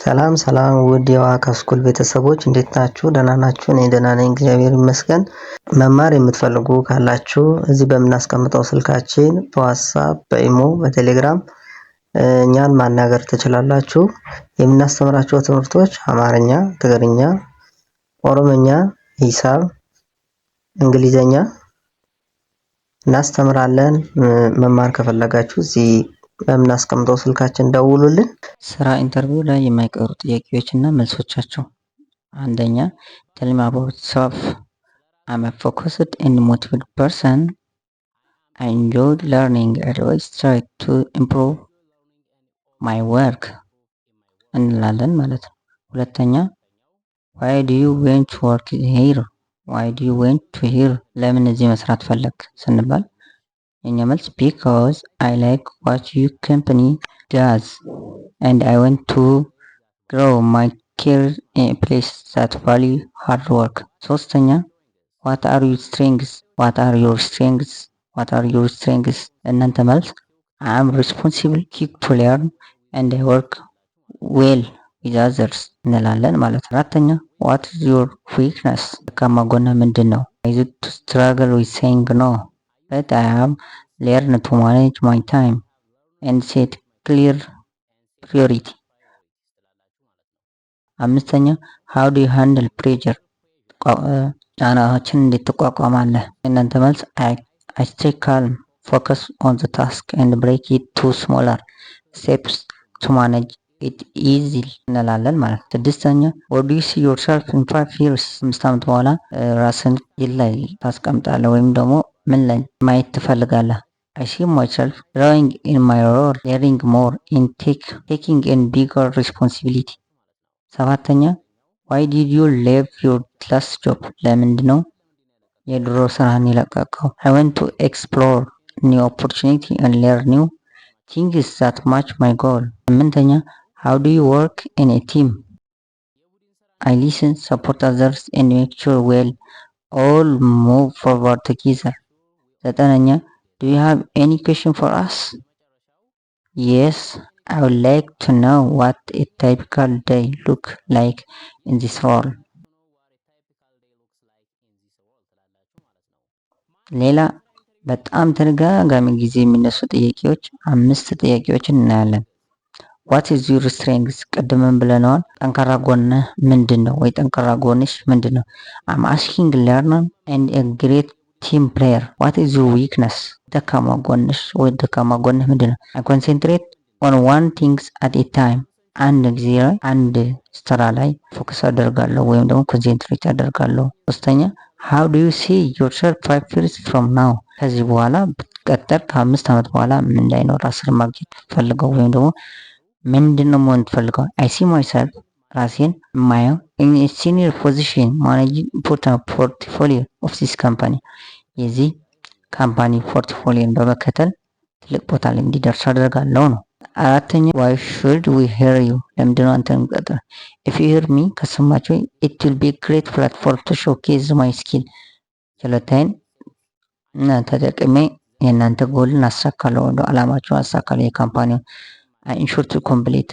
ሰላም ሰላም ውድ የዋካ ስኩል ቤተሰቦች እንዴት ናችሁ? ደህና ናችሁ? እኔ ደህና ነኝ፣ እግዚአብሔር ይመስገን። መማር የምትፈልጉ ካላችሁ እዚህ በምናስቀምጠው ስልካችን በዋትስአፕ፣ በኢሞ፣ በቴሌግራም እኛን ማናገር ትችላላችሁ። የምናስተምራቸው ትምህርቶች አማርኛ፣ ትግርኛ፣ ኦሮምኛ፣ ሂሳብ፣ እንግሊዘኛ እናስተምራለን። መማር ከፈለጋችሁ እዚህ በምናስቀምጠው ስልካችን ደውሉልን። ስራ ኢንተርቪው ላይ የማይቀሩ ጥያቄዎችና መልሶቻቸው። አንደኛ tell me about yourself. I'm a focused and motivated person. I enjoy learning and always try to improve my work እንላለን ማለት ነው። ሁለተኛ why do you want to work here? why do you want to here? ለምን እዚህ መስራት ፈለግ ስንባል የኛ መልስ because I like what your company does and I want to grow my career in a place that value hard work. ሶስተኛ what are your strengths? what are your strengths? what are your strengths? እናንተ መልስ I am responsible, quick to learn and I work well with others እንላለን ማለት ነው። አራተኛ what is your weakness? ደካማ ጎንህ ምንድን ነው? I used to struggle with saying no, but I have learned to manage my time and set clear priority. አምስተኛ how do you handle pressure? ጫናዎችን እንዴት ትቋቋማለህ? እናንተ መልስ I stay calm, focus on the task and break it to smaller steps to manage it easily እንላለን ማለት ነው። ስድስተኛ where do you see yourself in 5 years? 5 ዓመት በኋላ ራስን ላይ ታስቀምጣለህ ወይም ደግሞ ምን ላይ ማየት ትፈልጋለህ? I see myself growing in my role, learning more and taking a bigger responsibility. ሰባተኛ why did you leave your last job? ለምንድን ነው የድሮ ስራህን የለቀቀው? I want to explore new opportunity and learn new things that match my goal. ስምንተኛ how do you work in a team? I listen, support others and make sure we'll all move forward together. ዘጠነኛ do you have any question for us? Yes, I would like to know what a typical day look like in this role. ሌላ በጣም ተደጋጋሚ ጊዜ የሚነሱ ጥያቄዎች 5 ጥያቄዎችን እናያለን። what is your strengths? ቀድመን ብለናል። ጠንካራ ጎንህ ምንድን ነው ወይ ጠንካራ ጎንሽ ምንድን ነው? I'm asking learner and a great team player. what is your weakness? ደካማ ጎንሽ ወይ ደካማ ጎንህ ምንድን ነው? I concentrate on one things at a time. አንድ ጊዜ ላይ አንድ ስራ ላይ ፎከስ አደርጋለሁ ወይም ደግሞ ኮንሰንትሬት አደርጋለሁ። ሶስተኛ how do you see yourself 5 years from now? ከዚህ በኋላ ብትቀጠር ከ5 ዓመት በኋላ ምን ላይ ነው ራስን ማግኘት ፈልገው ወይም ደግሞ ምንድነው መሆን ፈልገው? I see myself ራሴን ማየው in a senior position managing important portfolio of this company. የዚህ ካምፓኒ ፖርትፎሊዮን በመከተል ትልቅ ቦታ ላይ እንዲደርስ አደርጋለሁ ነው። አራተኛ why should we hear you? ለምንድነው አንተን ቀጥረ? if you hear me ከሰማችሁ it will be a great platform to showcase my skill. ችሎታዬን እና ተጠቅሜ የእናንተ ጎልን አሳካለሁ፣ አላማችሁን አሳካለሁ። የካምፓኒውን I ensure to complete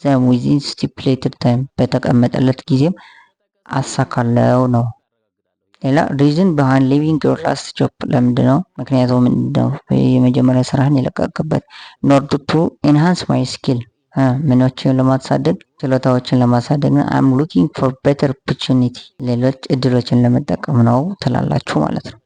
them within stipulated time. በተቀመጠለት ጊዜም አሳካለሁ ነው። ሌላ reason behind leaving your last job ለምንድነው? ምክንያቱም ምንድነው የመጀመሪያ ስራህን የለቀቅበት? in order to enhance my skill ምኖችን ለማሳደግ ችሎታዎችን ለማሳደግ ነው። I'm looking for better opportunity ሌሎች እድሎችን ለመጠቀም ነው ትላላችሁ ማለት ነው።